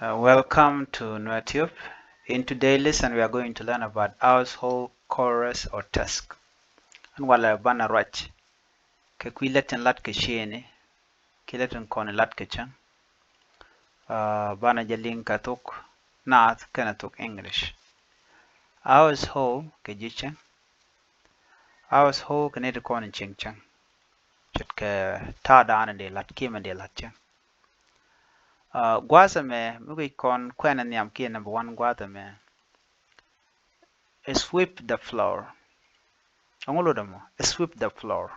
Welcome to Nuer Tube. In today's lesson, we are going to learn about household chores or task. And wala bana rach, ke kwiletin lat ke ciëëni, kiletin koni lat ke chang. Bana jalin ka Thok, Nath kana Thok English. Household ke jichang. Household ke nete koni ching chang. Chit ke ta dana de lat kima de lat chang. Gwaza me, mugi kon kwena niam kia number one gwaza me. Sweep the floor. Angolodamo, sweep the floor.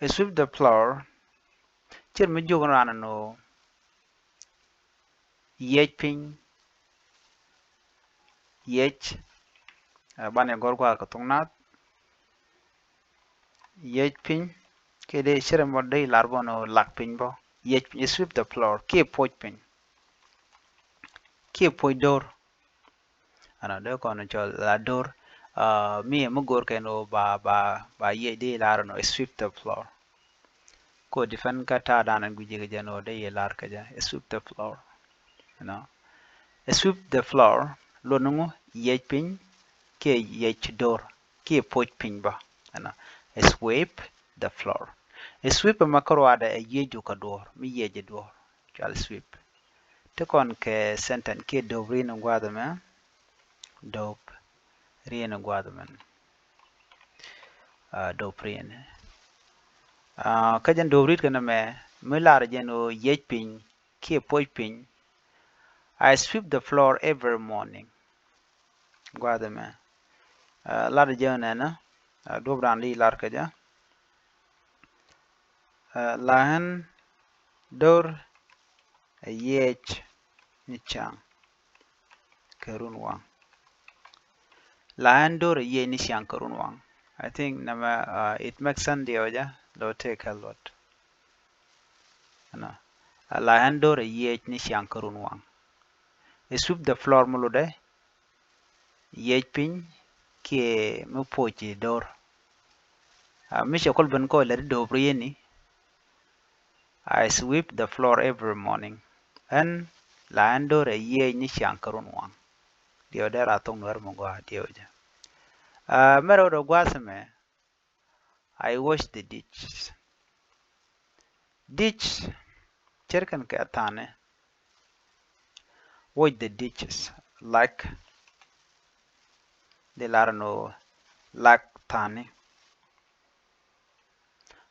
Sweep the floor. Chir mi jogon rana no yech ping yech bane gorgwa ka tungnat yech ping kede chir mo dei larbo no lak ping bo yech ping sweep the floor ke poj ping ke poj door ana de kono chol la door mi mo gor ke no ba ye de lar no sweep the floor ko defend ka ta danan guje ga jano de ye lar ka ja sweep the floor you know sweep the floor lo nungu yech ping ke yech door ke poj ping ba ana sweep the floor sweep makaro ada yeju ka door mi yeje door chal sweep te kon ke sentence ke do rino gwada me do rino gwada men do prien kajan do rit kana me milar jeno yej ping ke poj ping I sweep the floor every morning gwada me lar jena na do bran li lar ka ja lahan door yech ni chang kerun wang lahan door ye ni chang kerun wang I think nama it makes sense dia ja lo take a lot ana lahan door ye ni chang kerun wang sweep the floor mulude ye pin ke mu pochi door mi shakol ben ko le do prieni I sweep the floor every morning and lahan door ye ni chang kerun wang dia dera tong wer mo gwa dia ja mero do gwasame I wash the ditch. Ditch, cherkan ke atane. Wash the ditches. Like, de larno, like tani.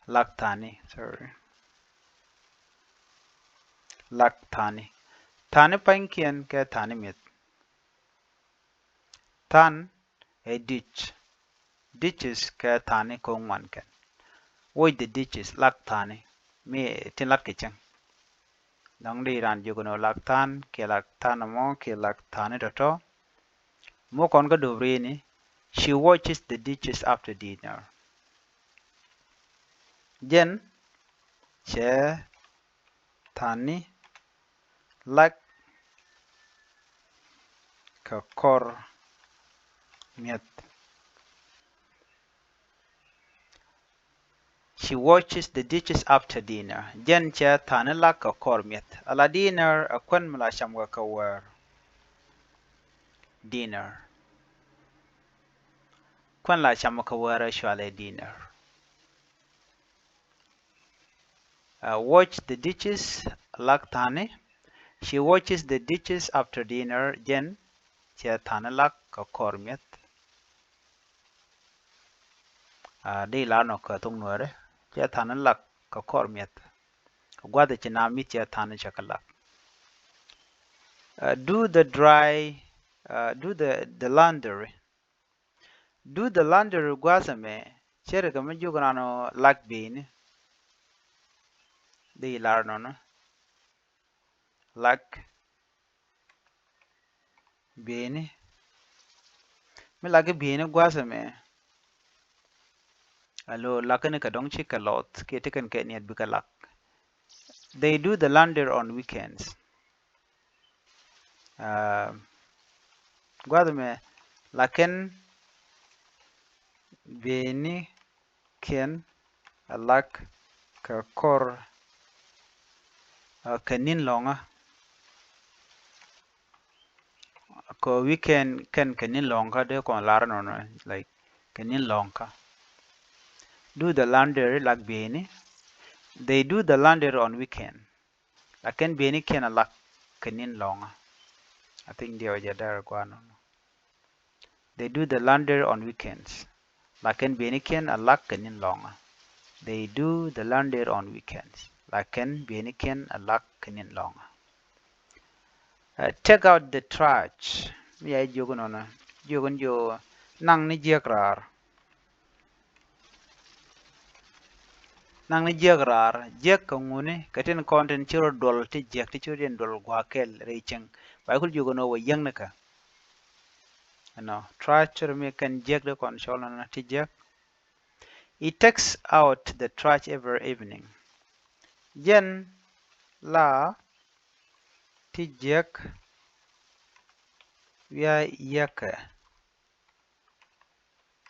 Like tani, sorry. Like tani. Tani painkian ke tani mit. Tan, a ditch. Ditches ke tani kong man ken. Wash the ditches, like tani. Me, tin lak kichang. Dang di ran jugono lak tan, ke lak tan mo, ke lak tani toto. Mo kon ka dobri ni. She watches the dishes after dinner. Jen, she, tani, like, kakor, miet. She watches the dishes after dinner. Jen, she, tani, like, kakor, miet. Ala dinner, akwen mala shamwa kawar. Dinner. Kwen la shamwa kawar shwale dinner. Watch the dishes, like tani. She watches the dishes after dinner. Jen, she, tani, like, kakor, miet. Di la no ka tung nuare. Che tani, like, kakor, miet. Gwada china mit che tani chakalak. Do the laundry. Do the laundry gwasame. Chere kama jugana lak bean. Di larno no. Lak bean. Me lak bean gwasame. Alo lakane ka dong chika lot. Kete kan ke niat bika lak. They do the laundry on weekends. Gwasame laken bean ken lak ka kor kanin longa ko weekend kan kanin longa de kon lar no like kanin longa. Do the laundry like beni. They do the laundry on weekend. Lakin beni ken alak kanin longa. I think they are there guano. They do the laundry on weekends. Lakin beni ken alak kanin longa. They do the laundry on weekends. Lakin beni ken alak kanin longa. Take out the trash. Yeah, jogun ona. Jogun jo nang ni jekrar. Nang ni jekrar. Jek kangune. Katin content chiro dol ti jek ti chiro dol gwakel reicheng. Baikul jogun owa yang naka. No, trash chiro me kan jek de kon shola na ti jek. He takes out the trash every evening. Jen la ti jek via yeke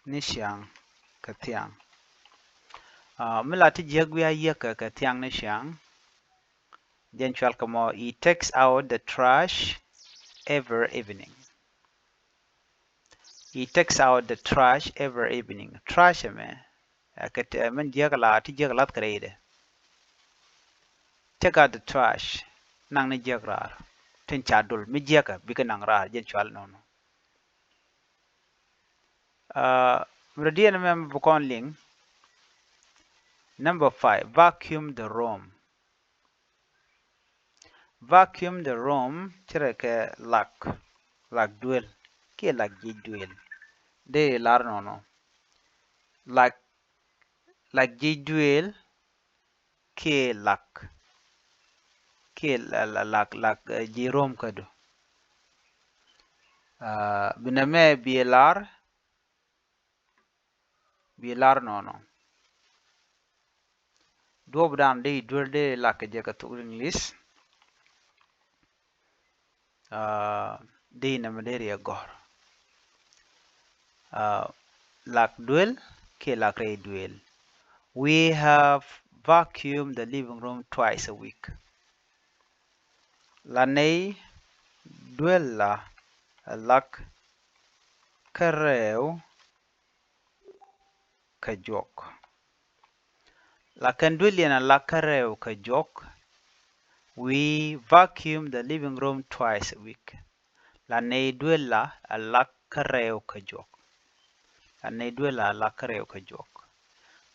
nishang katiang. Mila ti jek via yeke katiang nishang. Jen chwal kamo he takes out the trash every evening. He takes out the trash every evening. Trash me. Men jek la ti jek lat kreide. Take out the trash. Nang ni jek rar. Tin chadul mi jeka bika nang rar jen chwal nono. Mradian mem bukon ling. Number 5. Vacuum the room. Vacuum the room. Chere ke lak duel. Ke lak ji duel. De lar nono. Lak ji duel. Ke lak. Ke lak ji room kado. Biname bielar nono. Dua dan de duel de lak jaga tu English. De nama deri agor. Lak duel ke lak re duel. We have vacuumed the living room twice a week. Lanei duel la lak kareu kajok. Lakan duel yana lak kareu kajok. We vacuum the living room twice a week. Lanei duel la lak kareu kajok. Lanei duel la lak kareu kajok.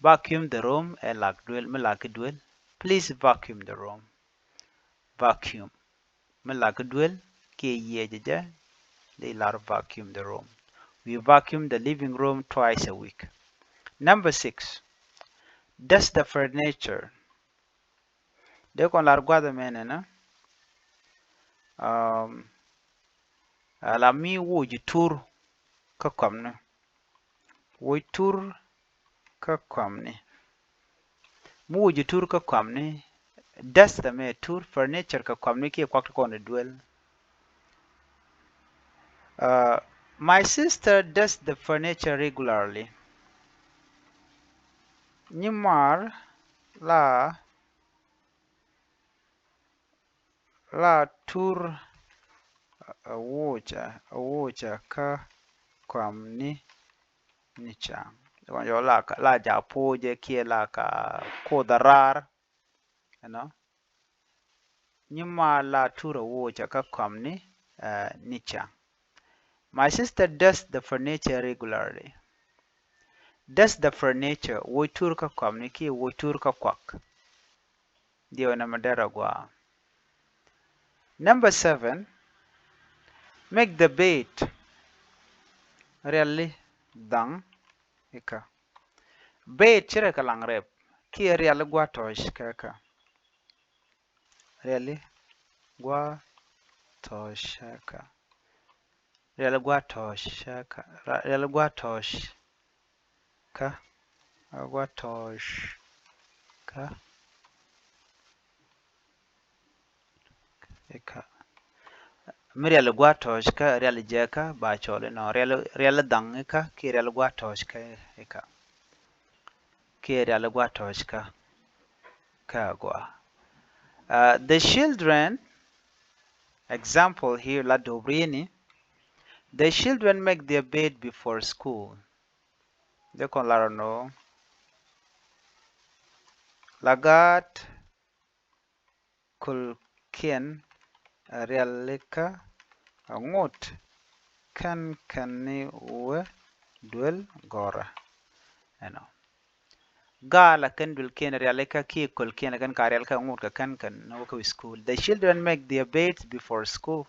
Vacuum the room and lak duel melak duel. Please vacuum the room. Vacuum. Melak duel ke ye jaja. They lar vacuum the room. We vacuum the living room twice a week. Number 6. Dust the furniture. De kon lar gwada menena. La mi wuji tur ka kwamne. Wuji tur ka kwamne. Mu wuji tur ka kwamne. Dust the me tur furniture ka kwamne ki kwakta kon duel. My sister dusts the furniture regularly. Nyimar la tur awocha ka kwamni nichang. Yo la ja poje kie la ka kodarar. You know. Nyimar la tur awocha ka kwamni nichang. My sister dusts the furniture regularly. Dust the furniture. Wo tur ka kwamni ki wo tur ka kwak. Dio na madara gwa. Number 7. Make the bed. Really dang ika. Bed chira ka lang rep. Ki really gwa tosh ka. Really gwa tosh ka. Really gwa tosh ka. Really gwa tosh ka. Gwa tosh ka. Ika. Mirial gwa tosh ka real jeka ba chole no real dang ka ki real gwa tosh ka eka ki real gwa tosh ka gwa. The children, example here la dobrini, The children make their bed before school. De kon larano. Lagat kulkien realika ngot kan ni we duel gora. Gala kan dul kien realika ki kulkien kan ka realika ngot kan no ko school. The children make their beds before school.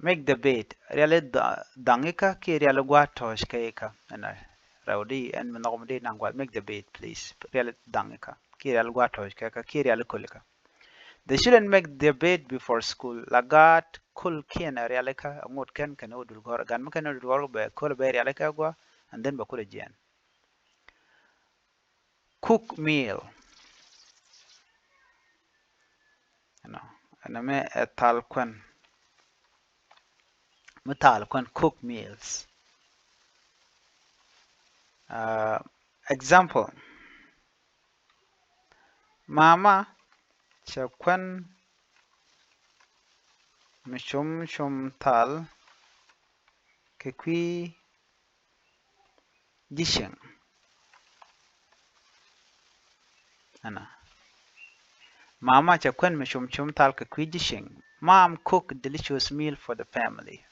Make the bed. Really dangika ki really guatosh kaika. Raudi and manomde nangwa. Make the bed, please. Really dangika. Ki really guatosh kaika. Ki really kulika. They shouldn't make their bed before school. Lagat kul kien realika. Ngot ken odul gor. Gan makan odul gor be kul be realika gwa. And then bakula jen. Cook meal. And I may a talquen. Metalquen cook meals. Example. Mama chakwen mishum tal kekwi dishing. Mama chakwen mishum tal kekwi dishing. Mom cooked delicious meal for the family.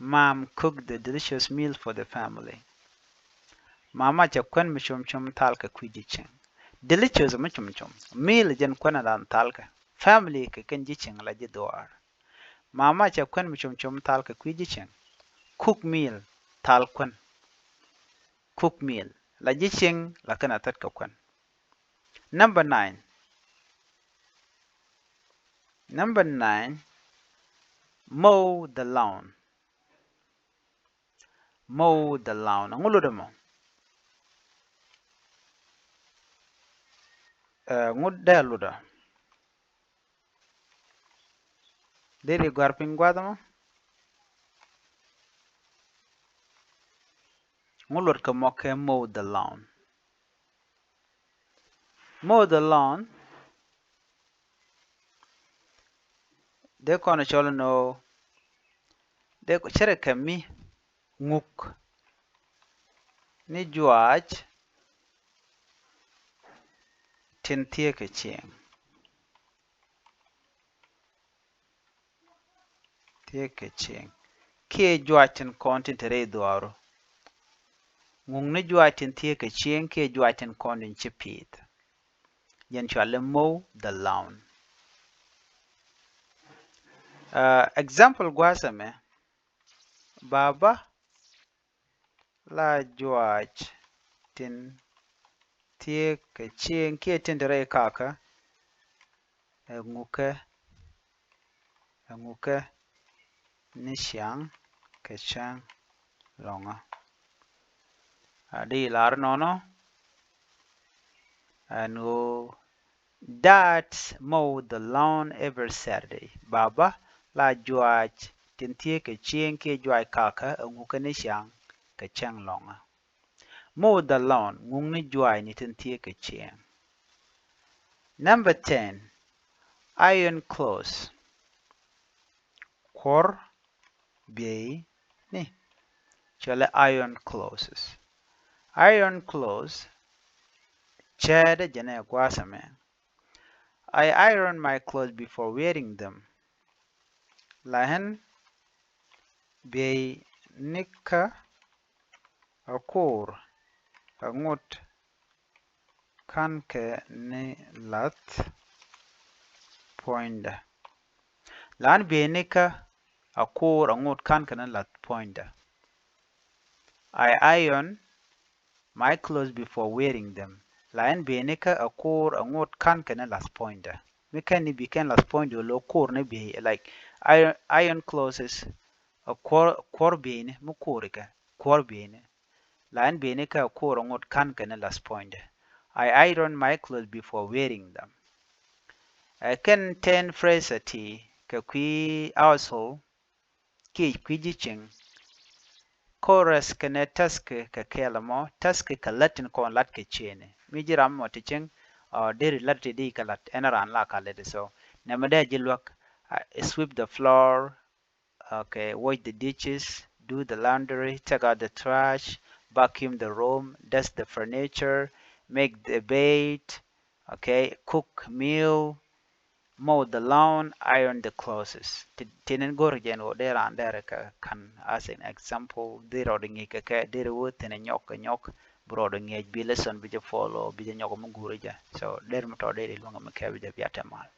Mom cooked the delicious meal for the family. Mama chakwen mishum tal kekwi dishing. Delicious mishum. Meal jen kwena dan talka. Family ke ken jiching la jidoar. Mama chakwen mishum tal kekwi dishing. Cook meal talkwen. Cook meal. La jiching la kana tat kakwen. Number 9. Number 9. Mow the lawn. Mow the lawn. Nguludemo. Ngudda luda. Diri garping guadamo. Ngulud ka moke mow the lawn. Mow the lawn. De kono cholo no. De chere kami nguk. Ni juaj. Tintie ke chieng. Tie ke chieng. Kie juaj tin kontin tere duaro. Ngung ni juaj tin tie ke chieng kie juaj tin kontin chipit. Yen chale mow the lawn. Example guasame. Baba la juaj tin tie ke chieng kie tin tere kaka. Nguke ni siang ke chang longa. Adi lar nono. And dads mow the lawn every Saturday. Baba la juaj tintie ke chieng ke juaj kaka nguke ni siang ke chang longa. Mow the lawn ngung ni juaj ni tintie ke chieng. Number 10. Iron clothes. Kor bei ni. Chale iron clothes. Iron clothes. Chede jene guasame. I iron my clothes before wearing them. Lahen bei nika akur angut kanke ni lat poinda. Lan bei nika akur angut kanke ni lat poinda. I iron my clothes before wearing them. Lain be nika akur angut kanke ni lat poinda. Mika ni biken lat poinda lo kur ni be like iron clothes a kor bene mukurika kor bene lain bene ka kor ngot kan kana last point. I iron my clothes before wearing them. I can 10 phrase ati ka kwi household ki jiching. Chores kana task ka kelamo task ka latin kon lat ke chene mijiram mo tiching deri lat di ka lat enaran la ka lede so namada jilwak Sweep the floor, okay, wash the dishes, do the laundry, take out the trash, vacuum the room, dust the furniture, make the bed, okay, cook meal, mow the lawn, iron the clothes. Tinen gor jen wo dera andere ka kan as an example dero dingi ka dero wo tenen nyok bro dingi bi lesson bi je follow bi je nyok mu gure ja. So der mo to deri lo ngam ka bi je biatemal.